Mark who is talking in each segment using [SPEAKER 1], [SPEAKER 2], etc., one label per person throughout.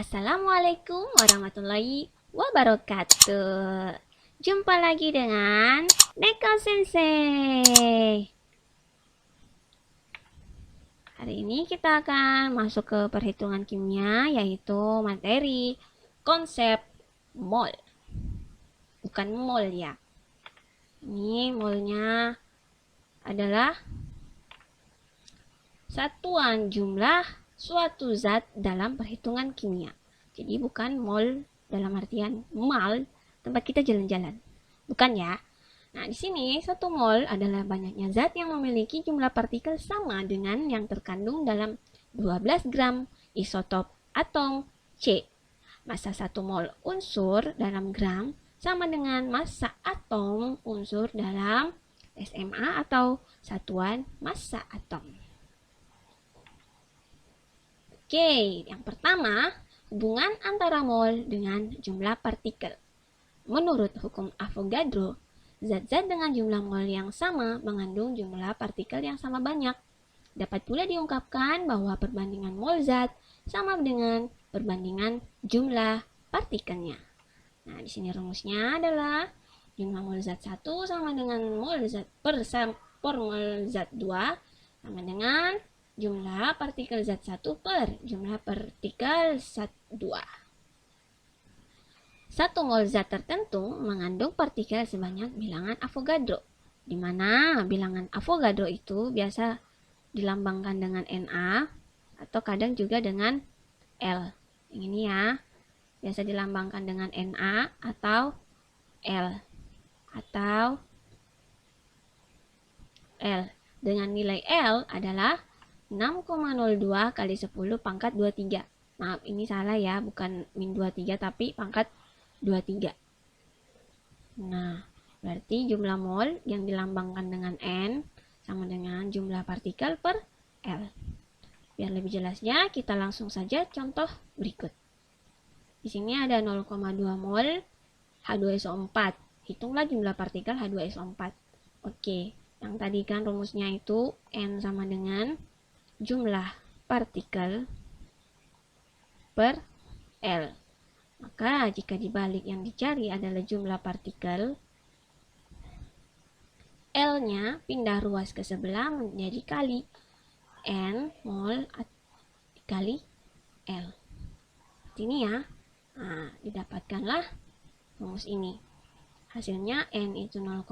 [SPEAKER 1] Assalamualaikum warahmatullahi wabarakatuh. Jumpa lagi dengan Neko Sensei. Hari ini kita akan masuk ke perhitungan kimia, yaitu materi konsep mol. Bukan mol ya. Ini molnya adalah satuan jumlah suatu zat dalam perhitungan kimia. Jadi bukan mol dalam artian mal, tempat kita jalan-jalan. Bukan ya. Nah, di sini 1 mol adalah banyaknya zat yang memiliki jumlah partikel sama dengan yang terkandung dalam 12 gram isotop atom C. Massa 1 mol unsur dalam gram sama dengan massa atom unsur dalam SMA atau satuan massa atom. Oke, yang pertama, hubungan antara mol dengan jumlah partikel. Menurut hukum Avogadro, zat-zat dengan jumlah mol yang sama mengandung jumlah partikel yang sama banyak. Dapat pula diungkapkan bahwa perbandingan mol zat sama dengan perbandingan jumlah partikelnya. Nah, di sini rumusnya adalah jumlah mol zat 1 sama dengan mol zat per mol zat 2 sama dengan jumlah partikel zat 1 per jumlah partikel zat 2. 1 mol zat tertentu mengandung partikel sebanyak bilangan Avogadro, di mana bilangan Avogadro itu biasa dilambangkan dengan Na atau kadang juga dengan L. Yang ini ya, biasa dilambangkan dengan Na atau L. Atau L. Dengan nilai L adalah 6,02 kali 10 pangkat 23. Maaf, ini salah ya, bukan min 23 tapi pangkat 23. Nah, berarti jumlah mol yang dilambangkan dengan N sama dengan jumlah partikel per L. Biar lebih jelasnya, kita langsung saja contoh berikut. Di sini ada 0,2 mol H2SO4. Hitunglah jumlah partikel H2SO4. Oke, yang tadi kan rumusnya itu N sama dengan jumlah partikel per L. Maka jika dibalik yang dicari adalah jumlah partikel, L-nya pindah ruas ke sebelah menjadi kali N mol dikali L. Ini ya. Nah, didapatkanlah rumus ini. Hasilnya N itu 0,2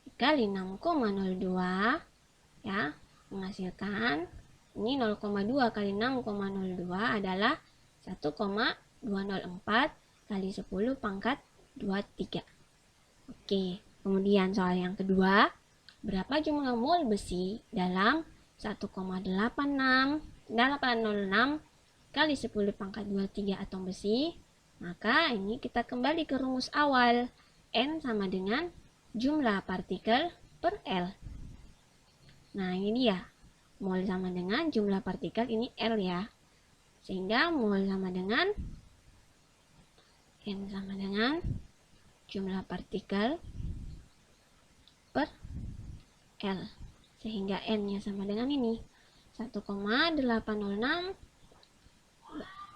[SPEAKER 1] dikali 6,02 ya, menghasilkan ini 0,2 kali 6,02 adalah 1,204 kali 10 pangkat 23. Oke, kemudian soal yang kedua, berapa jumlah mol besi dalam 1,806 kali 10 pangkat 23 atom besi? Maka ini kita kembali ke rumus awal, N sama dengan jumlah partikel per L. Nah, ini dia. Mol sama dengan jumlah partikel, ini L ya. Sehingga mol sama dengan N sama dengan jumlah partikel per L. Sehingga N-nya sama dengan ini. 1,806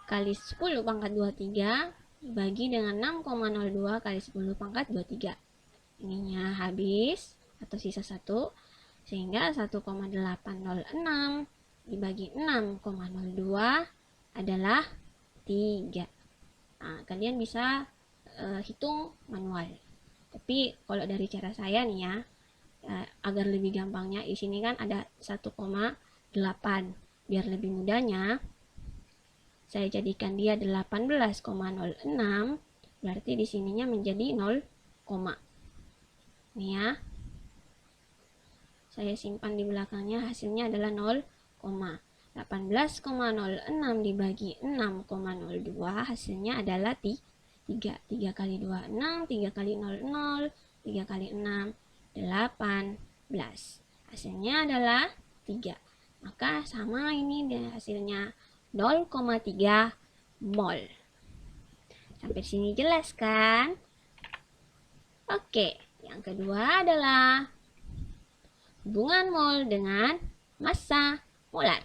[SPEAKER 1] kali 10 pangkat 23 dibagi dengan 6,02 kali 10 pangkat 23. Ininya habis atau sisa 1. Sehingga 1,806 dibagi 6,02 adalah 3. Nah, kalian bisa hitung manual. Tapi kalau dari cara saya nih ya, agar lebih gampangnya, di sini kan ada 1,8. Biar lebih mudahnya, saya jadikan dia 18,06. Berarti di sininya menjadi 0, nih ya. Saya simpan di belakangnya, hasilnya adalah 0,18,06 dibagi 6,02 hasilnya adalah 3. 3 kali 2, 6, 3 kali 0, 0, 3 kali 6, 18. Hasilnya adalah 3. Maka sama ini dan hasilnya 0,3 mol. Sampai sini jelas kan? Oke, yang kedua adalah hubungan mol dengan massa molar.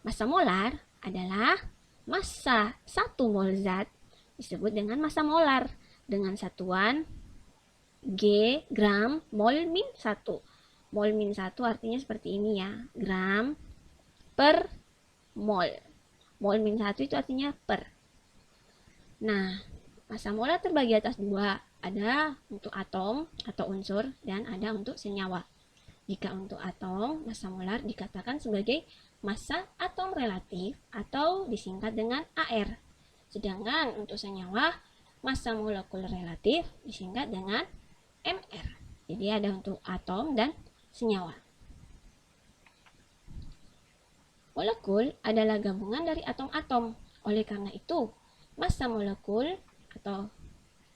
[SPEAKER 1] Massa molar adalah massa 1 mol zat disebut dengan massa molar dengan satuan G gram mol min 1. Mol min 1 artinya seperti ini ya, gram per mol. Mol min 1 itu artinya per. Nah, massa molar terbagi atas dua. Ada untuk atom atau unsur dan ada untuk senyawa. Jika untuk atom, massa molar dikatakan sebagai massa atom relatif atau disingkat dengan AR. Sedangkan untuk senyawa, massa molekul relatif disingkat dengan MR. Jadi ada untuk atom dan senyawa. Molekul adalah gabungan dari atom-atom. Oleh karena itu, massa molekul atau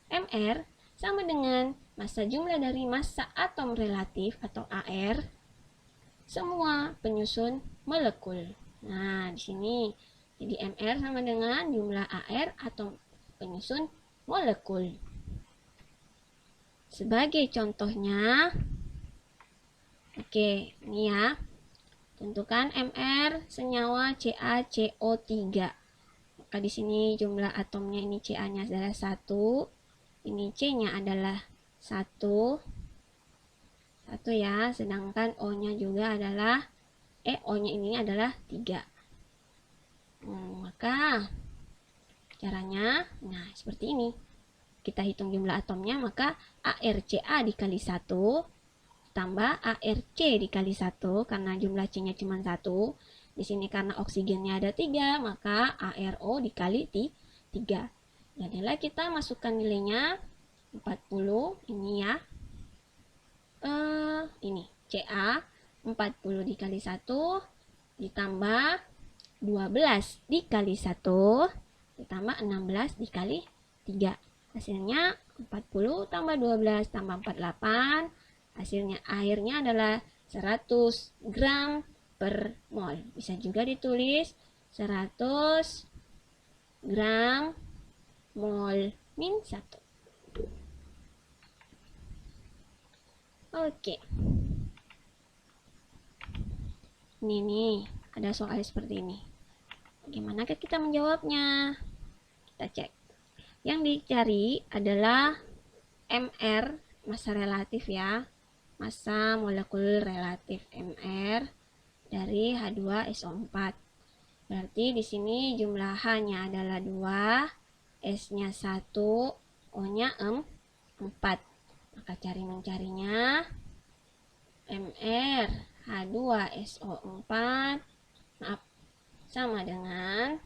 [SPEAKER 1] MR sama dengan massa jumlah dari massa atom relatif atau AR semua penyusun molekul. Nah, di sini jadi MR sama dengan jumlah AR atau penyusun molekul. Sebagai contohnya, oke, ini ya. Tentukan MR senyawa CaCO3. Maka di sini jumlah atomnya ini Ca-nya adalah 1, ini C-nya adalah 1 ya, sedangkan O-nya juga adalah O-nya ini adalah 3. Maka caranya nah seperti ini. Kita hitung jumlah atomnya, maka ArCa dikali 1 tambah ArC dikali 1 karena jumlah C-nya cuma 1. Di sini karena oksigennya ada 3, maka ArO dikali 3. Jadilah kita masukkan nilainya 40 ini ya. Ini Ca 40 dikali 1 ditambah 12 dikali 1 ditambah 16 dikali 3. Hasilnya 40 tambah 12 tambah 48. Hasilnya airnya adalah 100 gram per mol. Bisa juga ditulis 100 gram mol min 1. Oke. Ini nih, ada soal seperti ini. Bagaimana kita menjawabnya? Kita cek. Yang dicari adalah MR, massa relatif ya. Massa molekul relatif MR dari H2SO4. Berarti di sini jumlah H-nya adalah 2, S-nya 1, O-nya 4. Maka cari mencarinya MR H2SO4 maaf sama dengan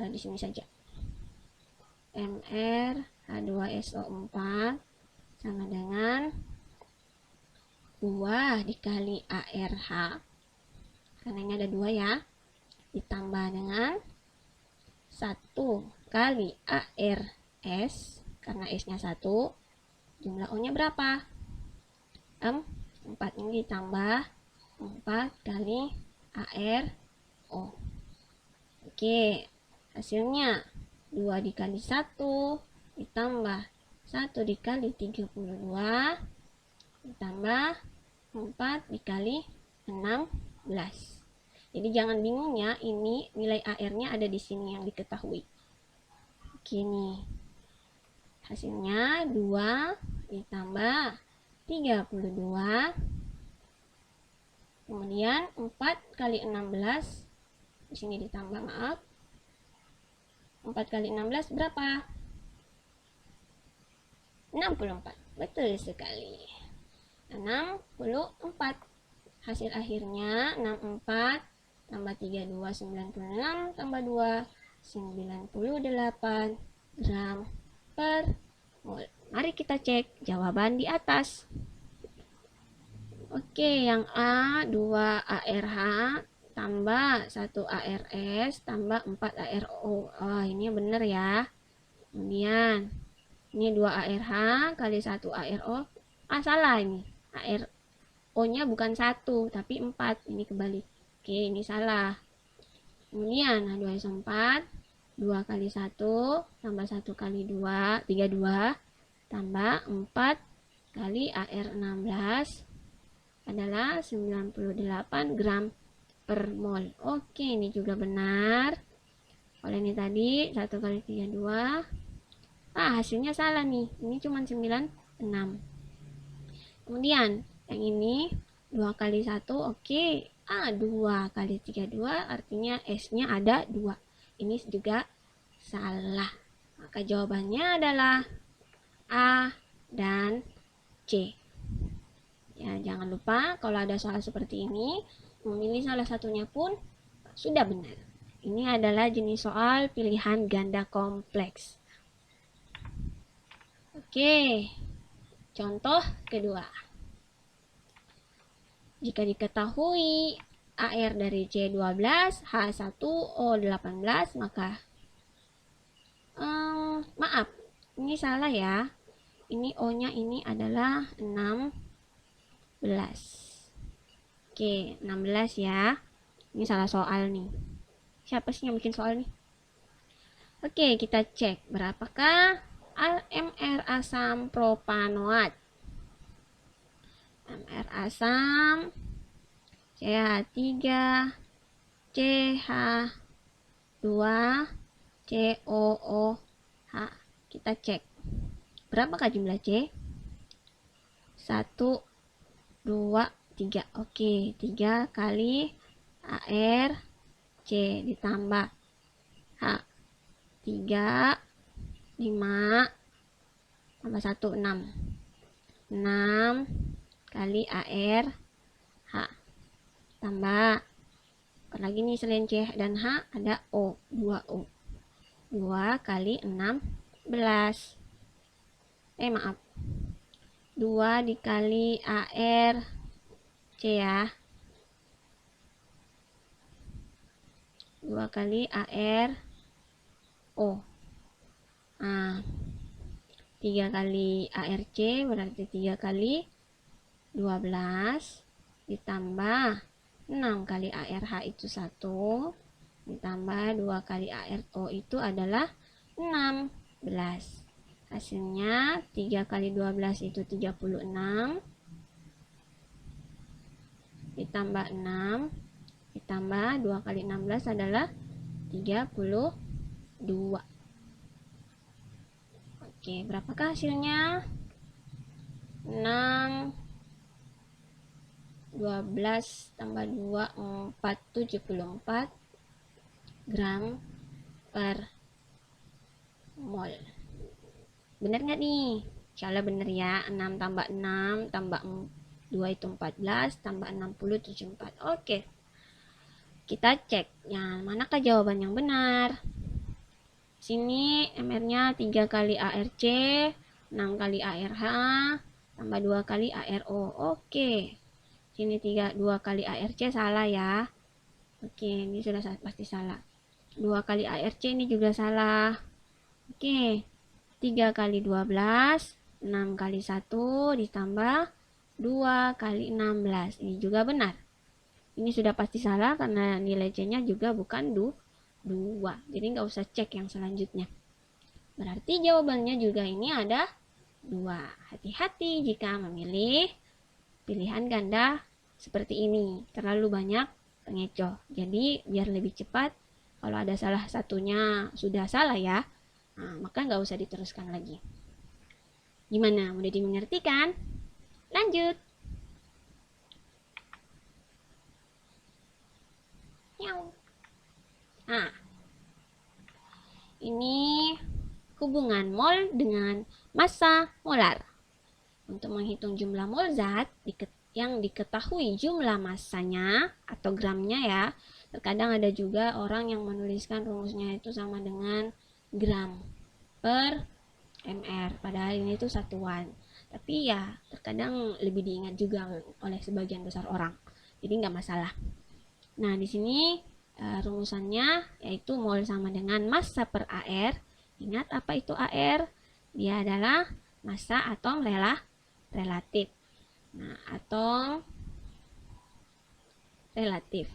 [SPEAKER 1] di sini saja MR H2SO4 sama dengan 2 dikali ARH karena ini ada 2 ya, ditambah dengan 1 kali ARS karena S-nya 1, jumlah O-nya berapa? 4, ini ditambah 4 kali ARO. Oke, hasilnya 2 dikali 1 ditambah 1 dikali 32 ditambah 4 dikali 16. Jadi jangan bingung ya, ini nilai AR-nya ada di sini yang diketahui. Oke nih. Hasilnya 2 ditambah 32. Kemudian 4 kali 16 di sini ditambah, maaf. 4 kali 16 berapa? 64. Betul sekali. 64. Hasil akhirnya 64 tambah 32 96 tambah 2 98 gram per mol. Mari kita cek jawaban di atas. Oke, yang A 2 ARH tambah 1 ARS tambah 4 ARO. Oh, ini benar ya. Kemudian ini 2 ARH kali 1 ARO. Ah, salah ini. ARO-nya bukan 1 tapi 4. Ini kebalik. Oke, ini salah. Kemudian H2SO4 2 kali 1 tambah 1 kali 2 32 tambah 4 kali AR16 adalah 98 gram per mol. Oke, ini juga benar. Kalau ini tadi 1 kali 3 2. Hasilnya salah nih. Ini cuma 9 6. Kemudian yang ini 2 kali 1, oke. 2 kali 3 2, artinya S-nya ada 2. Ini juga salah. Maka jawabannya adalah A dan C. Ya, jangan lupa kalau ada soal seperti ini, memilih salah satunya pun sudah benar. Ini adalah jenis soal pilihan ganda kompleks. Oke, contoh kedua. Jika diketahui AR dari C12, H1O18, maka maaf, ini salah ya. Ini O-nya ini adalah 16. Oke, 16 ya. Ini salah soal nih. Siapa sih yang bikin soal nih? Oke, kita cek berapakah MR asam propanoat. MR asam CH3 CH2 COOH. Kita cek berapakah jumlah C? 1 2 3. Oke, 3 kali AR C ditambah H 3 5 tambah 1 6. 6 kali AR H tambah lagi nih, selain C dan H ada O, 2O. 2 kali 16. Maaf. 2 dikali AR C ya. 2 kali AR O. 3 kali ARC berarti 3 kali 12 ditambah 6 kali ARH itu 1 ditambah 2 kali ARO itu adalah 16. Hasilnya 3 kali 12 itu 36 ditambah 6 ditambah 2 kali 16 adalah 32. Oke, berapakah hasilnya? 6 12 tambah 2 4 74 gram per mol. Bener nggak nih? Insyaallah bener ya. 6 tambah 6 tambah 2 itu 14 tambah 60 74. Oke. Kita cek yang manakah jawaban yang benar. Sini MR-nya 3 kali ARC, 6 kali ARH, tambah 2 kali ARO. Oke. Sini 2 kali ARC salah ya. Oke, ini sudah pasti salah. 2 kali ARC ini juga salah. Oke. 3 kali 12, 6 kali 1 ditambah 2 kali 16. Ini juga benar. Ini sudah pasti salah karena nilai C-nya juga bukan 2. Jadi nggak usah cek yang selanjutnya. Berarti jawabannya juga ini ada 2. Hati-hati jika memilih pilihan ganda seperti ini. Terlalu banyak pengecoh. Jadi biar lebih cepat, kalau ada salah satunya sudah salah ya, maka nggak usah diteruskan lagi. Gimana? Mudah dimengerti kan? Lanjut. Ini hubungan mol dengan massa molar. Untuk menghitung jumlah mol zat yang diketahui jumlah massanya atau gramnya ya. Terkadang ada juga orang yang menuliskan rumusnya itu sama dengan gram per mr. Padahal ini itu satuan. Tapi ya terkadang lebih diingat juga oleh sebagian besar orang. Jadi nggak masalah. Nah di sini rumusannya yaitu mol sama dengan massa per AR. Ingat apa itu AR? Dia adalah massa atom relatif. Nah, atom relatif.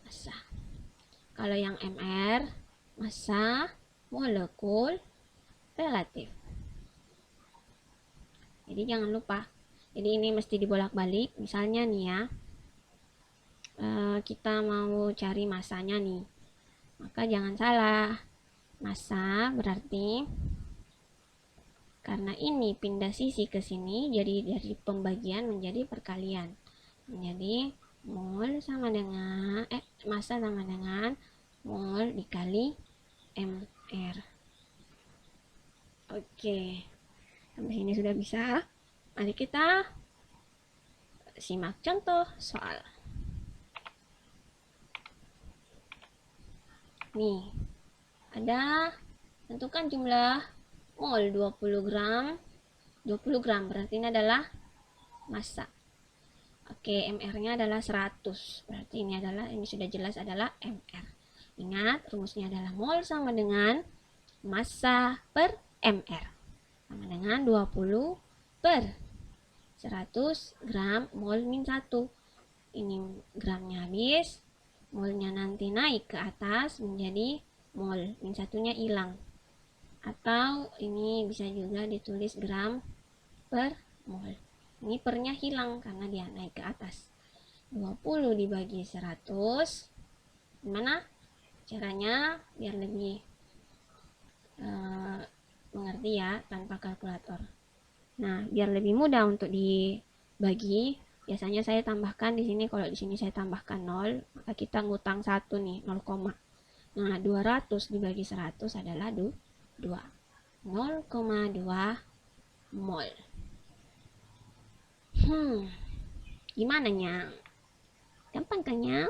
[SPEAKER 1] Massa. Kalau yang MR, massa molekul relatif. Jadi jangan lupa. Jadi ini mesti dibolak-balik. Misalnya nih ya, kita mau cari massanya nih. Maka jangan salah. Massa berarti karena ini pindah sisi ke sini, jadi dari pembagian menjadi perkalian. Menjadi mol sama dengan massa sama dengan mol dikali mr. Oke. Sampai sini sudah bisa. Mari kita simak contoh soal. Nih, ada tentukan jumlah mol 20 gram. 20 gram berarti ini adalah massa. Oke, mr-nya adalah 100. Berarti ini sudah jelas adalah mr. Ingat, rumusnya adalah mol sama dengan massa per mr. Sama dengan 20 per 100 gram mol min 1. Ini gramnya habis, molnya nanti naik ke atas menjadi mol, min satunya hilang. Atau ini bisa juga ditulis gram per mol. Ini pernya hilang karena dia naik ke atas. 20 dibagi 100. Gimana caranya biar lebih mengerti ya, tanpa kalkulator. Nah, biar lebih mudah untuk dibagi, biasanya saya tambahkan di sini. Kalau di sini saya tambahkan 0, maka kita ngutang 1 nih, 0, nah 200 dibagi 100 adalah 2. 0,2 mol. Gimana nya? Gampang kan ya?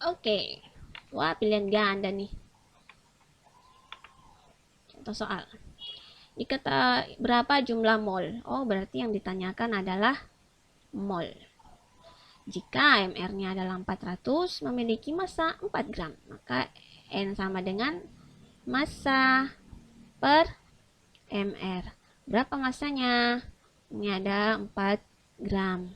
[SPEAKER 1] Oke. Wah, pilihan ganda nih. Contoh soal. Dikata berapa jumlah mol? Oh, berarti yang ditanyakan adalah mol. Jika mr-nya adalah 400, memiliki massa 4 gram, maka N sama dengan massa per mr. Berapa massanya? Ini ada 4 gram.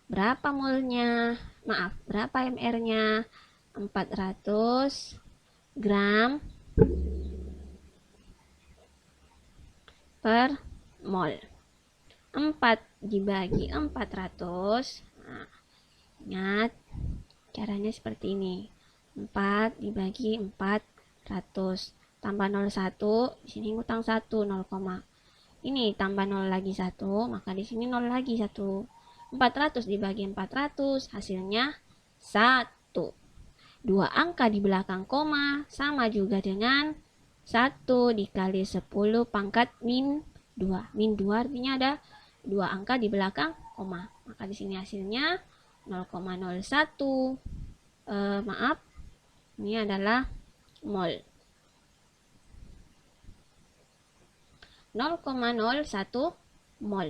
[SPEAKER 1] Berapa molnya? Maaf, berapa mr-nya? 400 gram per mol. 4 dibagi 400. Nah, ingat, caranya seperti ini. 4 dibagi 400. Tambah 01, di sini ngutang 1, 0, ini tambah 0 lagi 1, maka di sini 0 lagi 1. 400 dibagi 400, hasilnya 1. 2 angka di belakang koma sama juga dengan 1 dikali 10 pangkat min 2. Min 2 artinya ada 2 angka di belakang koma. Maka di sini hasilnya 0,01. Maaf, ini adalah mol. 0,01 mol.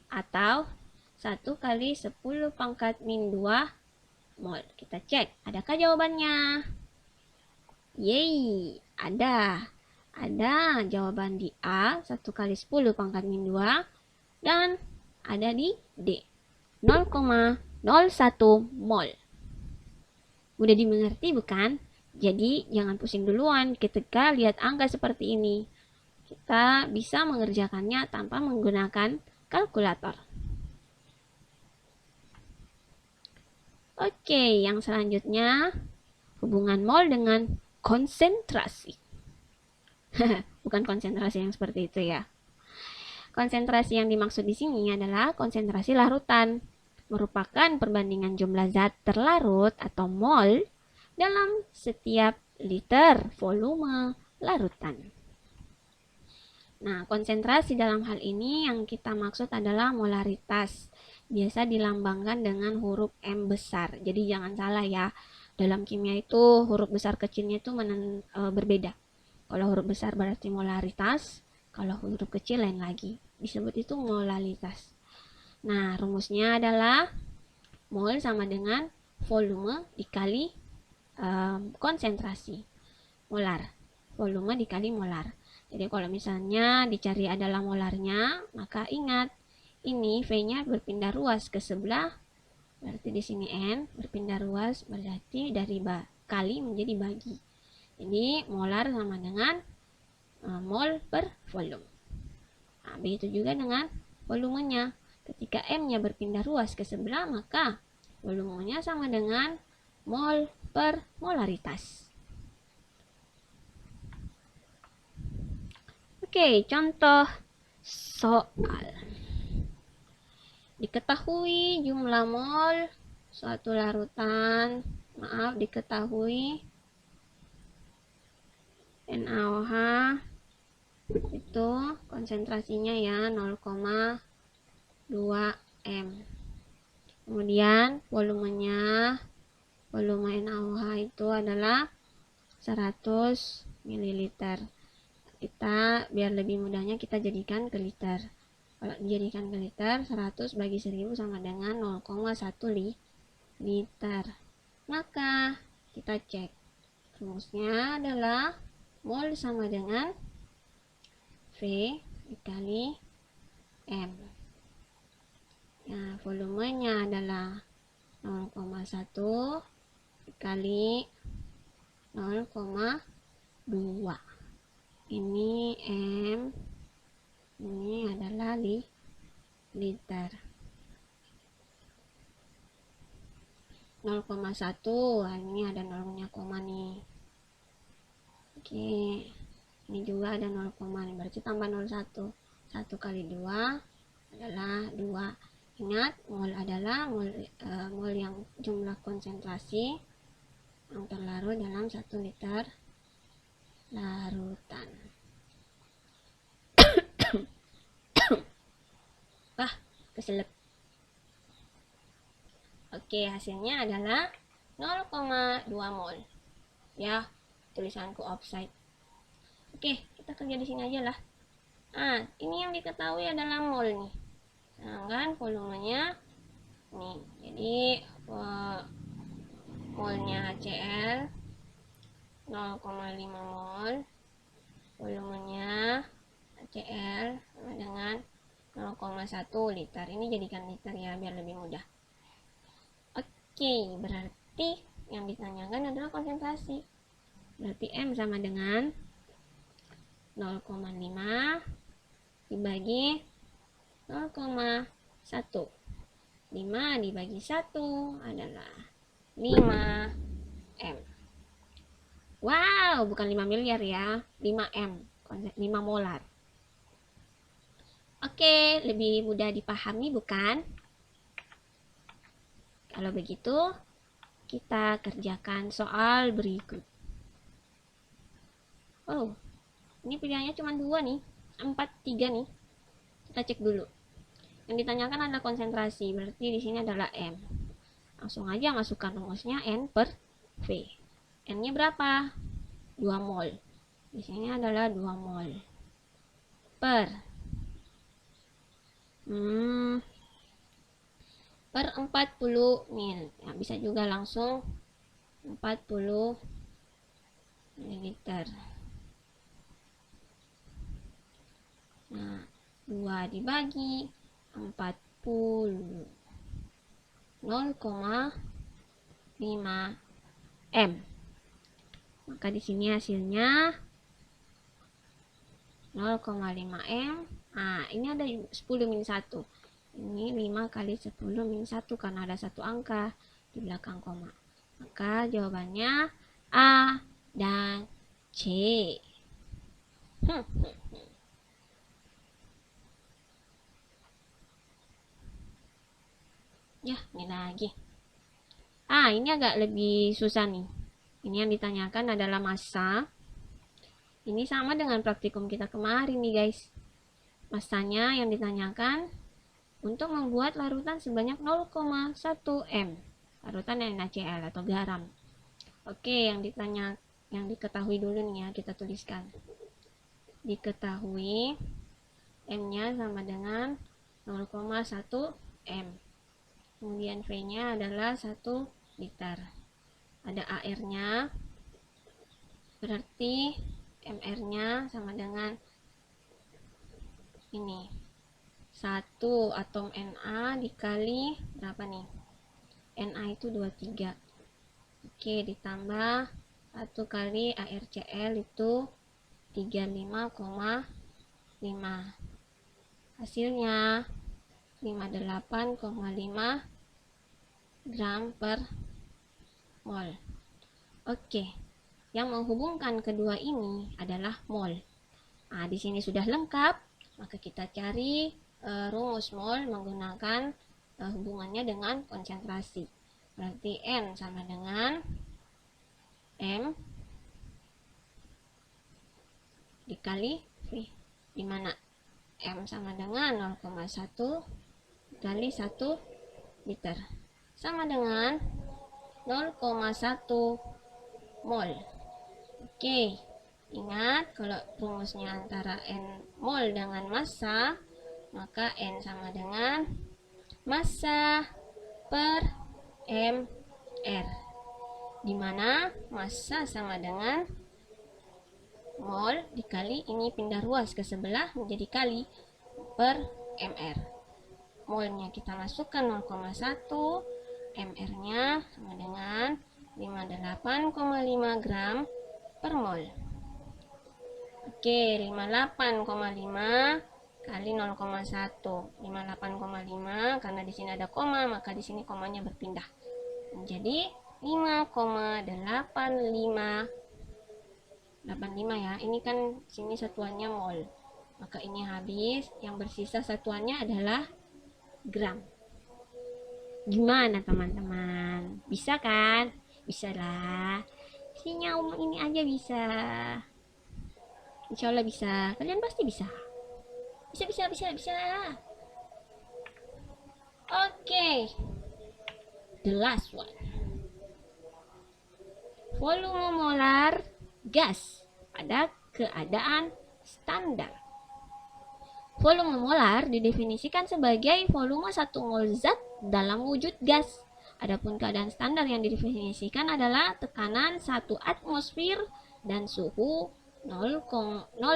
[SPEAKER 1] Atau 1 kali 10 pangkat min 2 mol. Kita cek, adakah jawabannya? Yeay, ada. Ada jawaban di A, 1 kali 10 pangkat min 2. Dan ada di D, 0,01 mol. Mudah dimengerti bukan? Jadi jangan pusing duluan ketika lihat angka seperti ini. Kita bisa mengerjakannya tanpa menggunakan kalkulator. Oke, yang selanjutnya hubungan mol dengan konsentrasi. Bukan konsentrasi yang seperti itu ya. Konsentrasi yang dimaksud di sini adalah konsentrasi larutan, merupakan perbandingan jumlah zat terlarut atau mol dalam setiap liter volume larutan. Nah, konsentrasi dalam hal ini yang kita maksud adalah molaritas. Biasa dilambangkan dengan huruf M besar. Jadi jangan salah ya. Dalam kimia itu huruf besar kecilnya itu berbeda. Kalau huruf besar berarti molaritas, kalau huruf kecil lain lagi. Disebut itu molalitas. Nah, rumusnya adalah mol sama dengan volume dikali konsentrasi. Molar. Volume dikali molar. Jadi kalau misalnya dicari adalah molarnya, maka ingat ini V-nya berpindah ruas ke sebelah, berarti di sini N berpindah ruas berarti dari kali menjadi bagi. Jadi molar sama dengan mol per volume. Nah, begitu juga dengan volumenya. Ketika M-nya berpindah ruas ke sebelah, maka volumenya sama dengan mol per molaritas. Oke, contoh soal. Diketahui jumlah mol suatu larutan, diketahui NaOH itu konsentrasinya ya 0,2 M. Kemudian volume NaOH itu adalah 100 ml. Kita biar lebih mudahnya kita jadikan ke liter. Kalau dijadikan ke liter, 100 bagi 1000 sama dengan 0,1 liter. Maka kita cek. Rumusnya adalah mol sama dengan V dikali M. Nah, volumenya adalah 0,1 dikali 0,2. Ini M, ini adalah liter. 0,1, ini ada nolnya koma nih. Oke, ini juga ada 0, berarti tambah 0,1. 1 kali 2 adalah 2. Ingat, mol adalah mol yang jumlah konsentrasi yang terlarut dalam 1 liter larutan. Keselip. Oke, hasilnya adalah 0,2 mol. Ya, tulisanku offside. Oke, kita kerja di sini aja lah. Nah, ini yang diketahui adalah mol nih. Sedangkan volumenya nih. Jadi molnya HCl 0,5 mol. Volumenya HCl sama dengan 0,1 liter. Ini jadikan liter ya biar lebih mudah. Oke, berarti yang ditanyakan adalah konsentrasi. Berarti M sama dengan 0,5 dibagi 0,1. 5 dibagi 1 adalah 5 M. Wow, bukan 5 miliar ya, 5 M, 5 molar. Oke, lebih mudah dipahami bukan? Kalau begitu, kita kerjakan soal berikut. Oh, ini pilihannya cuma 2 nih, 4, 3 nih. Kita cek dulu. Yang ditanyakan adalah konsentrasi, berarti di sini adalah M. Langsung aja masukkan rumusnya N per V. N-nya berapa? 2 mol. Di sini adalah 2 mol. Per 40 mil. Ya, bisa juga langsung 40 ml. Nah, 2 dibagi 40. 0,5 M. Maka di sini hasilnya 0,5 M. Nah, ini ada 10 min 1. Ini 5 kali 10 min 1 karena ada satu angka di belakang koma. Maka jawabannya A dan C. Ya, ini lagi. Ini agak lebih susah nih. Ini yang ditanyakan adalah massa. Ini sama dengan praktikum kita kemarin nih guys. Massanya yang ditanyakan untuk membuat larutan sebanyak 0,1 M. Larutan NaCl atau garam. Oke, yang diketahui dulu nih ya, kita tuliskan. Diketahui M-nya sama dengan 0,1 M. Kemudian V-nya adalah 1 liter. Ada AR-nya, berarti MR-nya sama dengan ini. 1 atom Na dikali berapa nih? Na itu 23. Oke, ditambah 1 kali ArCl itu 35,5. Hasilnya 58,5 gram per mol. Oke, yang menghubungkan kedua ini adalah mol. Nah, di sini sudah lengkap, maka kita cari rumus mol menggunakan hubungannya dengan konsentrasi. Berarti N sama dengan M dikali V, di mana M sama dengan 0,1 kali 1 liter, sama dengan 0,1 mol. Oke, ingat kalau rumusnya antara N mol dengan massa, maka N sama dengan massa per mR, di mana massa sama dengan mol dikali, ini pindah ruas ke sebelah menjadi kali, per mR. Molnya kita masukkan 0,1, mR-nya sama dengan 58,5 gram per mol. Oke, 58,5 kali 0,1, 58,5, karena di sini ada koma, maka di sini komanya berpindah menjadi 5,85 ya. Ini kan sini satuannya mol, maka ini habis, yang bersisa satuannya adalah gram. Gimana teman-teman? Bisa kan? Bisa lah. Sinyal ini aja bisa. Insya Allah bisa. Kalian pasti bisa. Bisa. Oke. The last one. Volume molar gas pada keadaan standar. Volume molar didefinisikan sebagai volume 1 mol zat dalam wujud gas. Adapun keadaan standar yang didefinisikan adalah tekanan 1 atmosfer dan suhu 0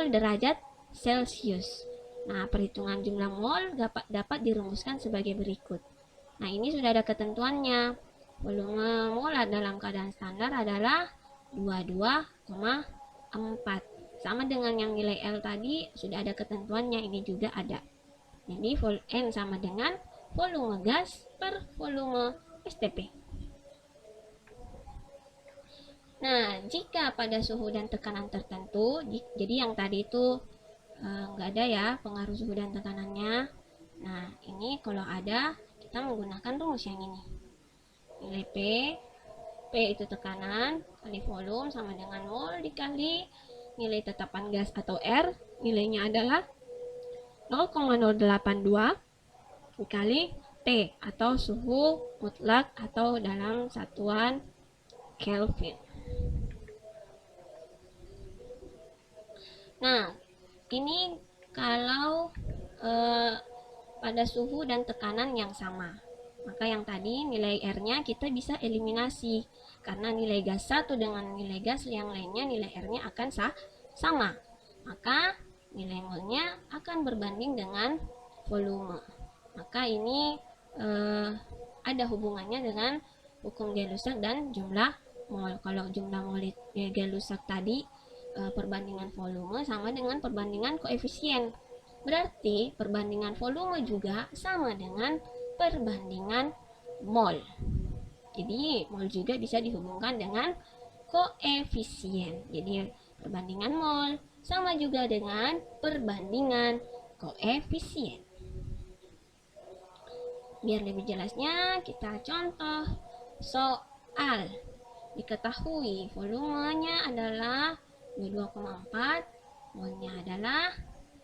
[SPEAKER 1] derajat Celcius. Nah, perhitungan jumlah mol dapat dirumuskan sebagai berikut. Nah, ini sudah ada ketentuannya. Volume molar dalam keadaan standar adalah 22,4. Sama dengan yang nilai L tadi, sudah ada ketentuannya, ini juga ada. Jadi N sama dengan volume gas per volume STP. Nah, jika pada suhu dan tekanan tertentu, jadi yang tadi itu nggak ada ya pengaruh suhu dan tekanannya. Nah, ini kalau ada, kita menggunakan rumus yang ini. Nilai P itu tekanan kali volume sama dengan mol dikali nilai tetapan gas atau R, nilainya adalah 0,082 dikali T atau suhu mutlak atau dalam satuan Kelvin. Nah, ini kalau pada suhu dan tekanan yang sama, maka yang tadi nilai R-nya kita bisa eliminasi, karena nilai gas satu dengan nilai gas yang lainnya nilai R-nya akan sama, maka nilai molnya akan berbanding dengan volume. Maka ini ada hubungannya dengan hukum Gay-Lussac dan jumlah mol. Kalau jumlah mol Gay-Lussac tadi perbandingan volume sama dengan perbandingan koefisien, berarti perbandingan volume juga sama dengan perbandingan mol. Jadi mol juga bisa dihubungkan dengan koefisien. Jadi perbandingan mol sama juga dengan perbandingan koefisien. Biar lebih jelasnya, kita contoh soal. Diketahui volumenya adalah 22,4, molnya adalah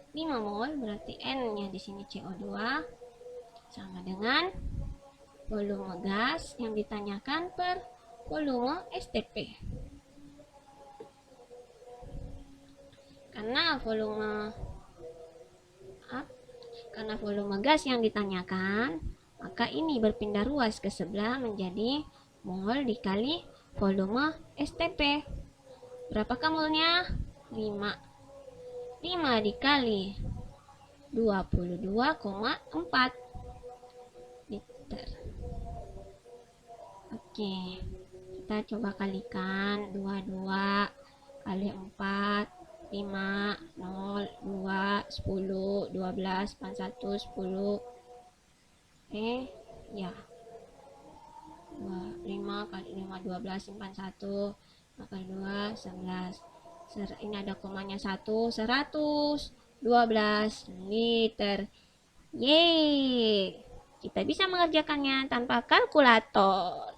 [SPEAKER 1] 5 mol, berarti N-nya di sini CO2 sama dengan volume gas yang ditanyakan per volume STP. Karena volume gas yang ditanyakan, maka ini berpindah ruas ke sebelah menjadi mol dikali volume STP. Berapakah molnya? 5 dikali 22,4 liter. Oke, kita coba kalikan 22 kali 4, 5, 0, 2, 10, 12, 41, 10. Ya, 5 kali 5 12 simpan 1 kali 2 11. Ini ada komanya 112 liter. Yeay, kita bisa mengerjakannya tanpa kalkulator.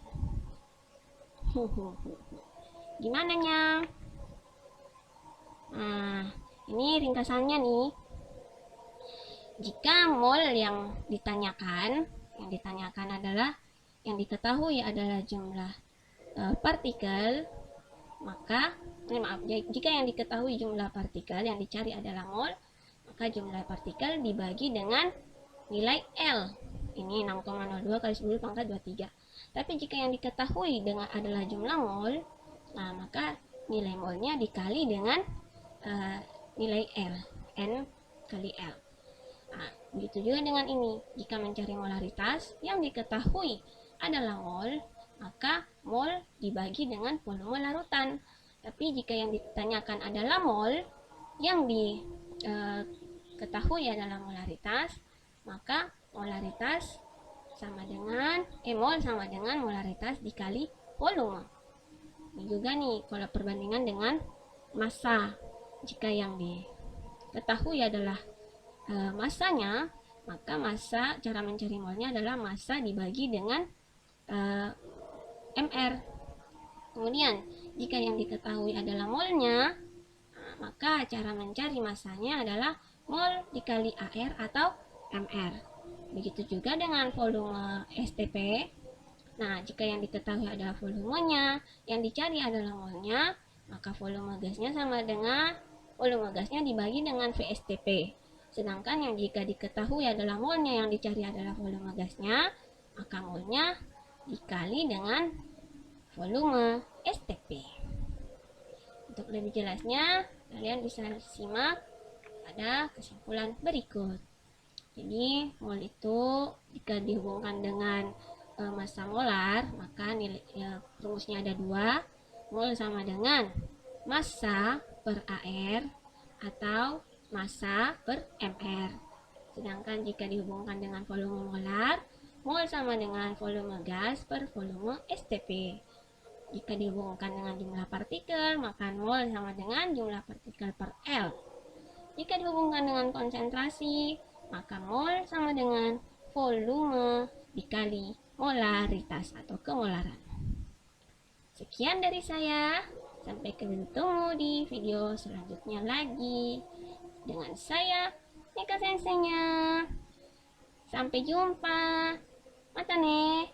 [SPEAKER 1] Gimana nya? Nah, ini ringkasannya nih. Jika mol yang ditanyakan adalah, yang diketahui adalah jumlah partikel, maka jika yang diketahui jumlah partikel yang dicari adalah mol, maka jumlah partikel dibagi dengan nilai L. Ini 6,02 kali 10 pangkat 23. Tapi jika yang diketahui adalah jumlah mol, nah maka nilai molnya dikali dengan nilai L, N kali L. Nah, begitu juga dengan ini. Jika mencari molaritas, yang diketahui adalah mol, maka mol dibagi dengan volume larutan. Tapi jika yang ditanyakan adalah mol, yang diketahui adalah molaritas, maka molaritas sama dengan mol sama dengan molaritas dikali volume. Ini juga nih kalau perbandingan dengan massa. Jika yang diketahui adalah massanya, maka massa, cara mencari molnya adalah massa dibagi dengan mr. Kemudian jika yang diketahui adalah molnya, maka cara mencari massanya adalah mol dikali AR atau mr. Begitu juga dengan volume STP. Nah, jika yang diketahui adalah volumenya, yang dicari adalah molnya, maka volume gasnya sama dengan volume gasnya dibagi dengan VSTP. Sedangkan yang jika diketahui adalah molnya, yang dicari adalah volume gasnya, maka molnya dikali dengan volume STP. Untuk lebih jelasnya, kalian bisa simak pada kesimpulan berikut. Jadi, mol itu jika dihubungkan dengan massa molar, maka nilai rumusnya ada 2. Mol sama dengan massa per AR atau massa per mr. Sedangkan jika dihubungkan dengan volume molar, mol sama dengan volume gas per volume STP. Jika dihubungkan dengan jumlah partikel, maka mol sama dengan jumlah partikel per L. Jika dihubungkan dengan konsentrasi, maka mol sama dengan volume dikali molaritas atau kemolaran. Sekian dari saya. Sampai ketemu di video selanjutnya lagi dengan saya, Nika Senseinya. Sampai jumpa. Mata nih.